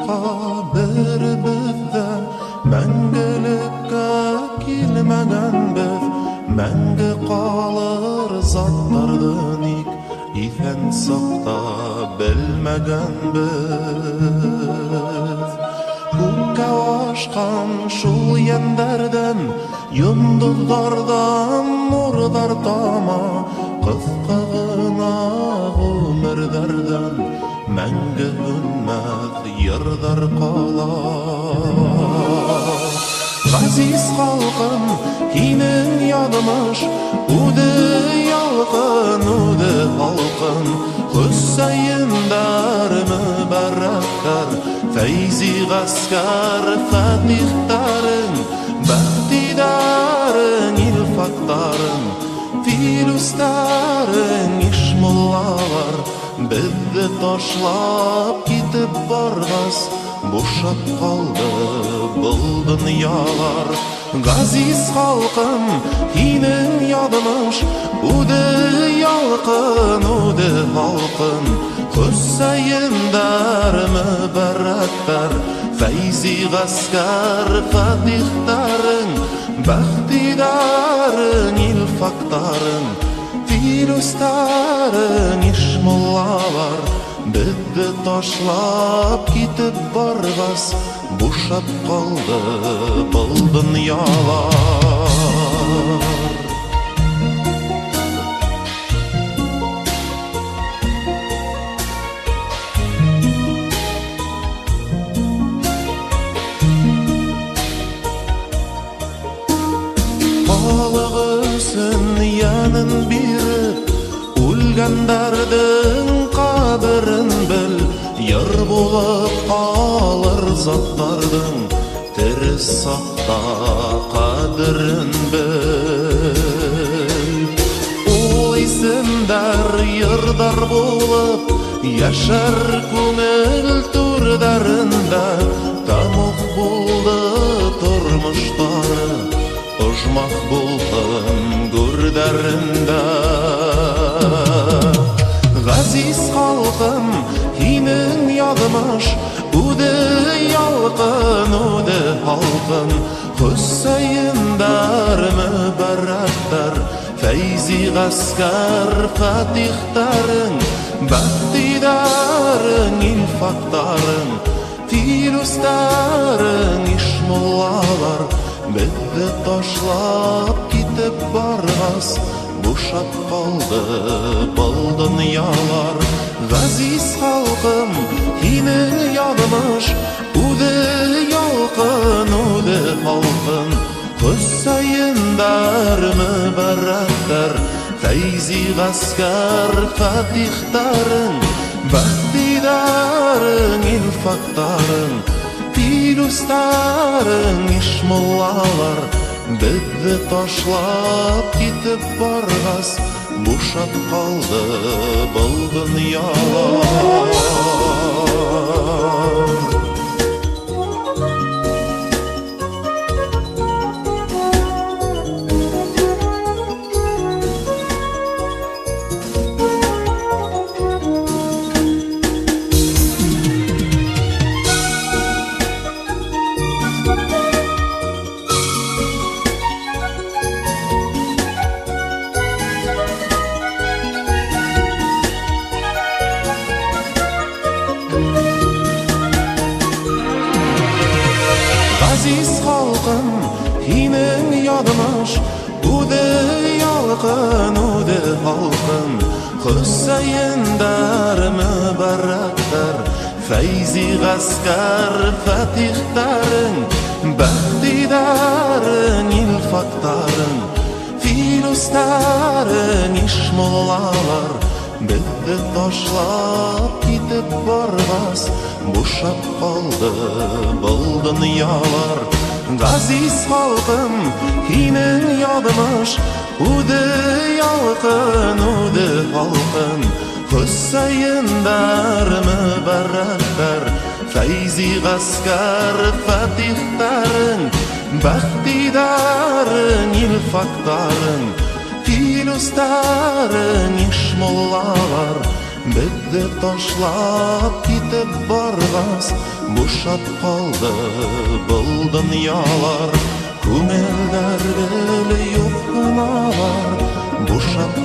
Yurtqa bir-bizde Мәңгелеккә килмәгәнбез, мәңге калыр затларны ник исән сакта белмәгәнбез. Күккә ашкан шул яндәрдән, йондызлардан нурлар тама, кыска гына гомерләрдән мәңге һөнмәс йырдар кала. Газиз халкым, һинең ядымыш, үде ялкын, үде халкым, Хөсәйендар мөбарәктәр, Фәйзи гаскәр фатихтарың, Бәхтидарың, илфактарың, Филүстарың, ишмуллалар, Безне ташлап китеп баргас, бушап калды был дөньялар. Газиз халкым, һинең ядымыш, үде ялкын, үде халкым, Хөсәйендар мөбарәктәр, Фәйзи гаскәр фатихтарың, Бәхтидарың, илфактарың, Филүстарың, ишмуллалар, Безне ташлап китеп баргас, бушап калды был дөньялар. Халык өчен янын биреп, үлгәндәрнең каберен бел, Йыр булып калыр затларның тере сакта кадерен бел. Ул исемдәр йырдар булып, яшәр күңел түрдәрендә, Тамук булды тормыштары, Ожмак булсын гүрдәрендә. Газиз халкым, һинең ядымыш, үде ялкын, үде халкым, Хөсәйендар мөбарәктәр, Фәйзи гаскәр фатихтарың, Бәхтидарың, илфактарың, Филүстарың, ишмуллалар, Безне ташлап китеп баргас, бушап калды был дөньялар. Газиз халкым, һинең ядымыш, үде ялкын, үде халкым, Хөсәйендар мөбарәктәр, Фәйзи гаскәр фатихтарың, Бәхтидарың, илфактарың, Филүстарың, ишмуллалар, Безне ташлап китеп баргас, бушап калды был дөньялар. Газиз халкым, һинең ядымыш, үде ялкын, үде халкым, Хөсәйендар мөбарәктәр, Фәйзи гаскәр фатихтарың, Бәхтидарың, илфактарың, Филүстарың, ишмуллалар, Безне ташлап китеп баргас, бушап калды был дөньялар. Газиз халкым, һинең ядымыш, үде ялкын, үде халкым, Хөсәйендар мөбарәктәр, Фәйзи гаскәр фатихтарың, Бәхтидарың, илфактарың, Филүстарың, ишмуллалар, Бізді ташлап кетіп барғас, бушап қалды бұл дүниялар. Көңілдер білі юқыналар, бушап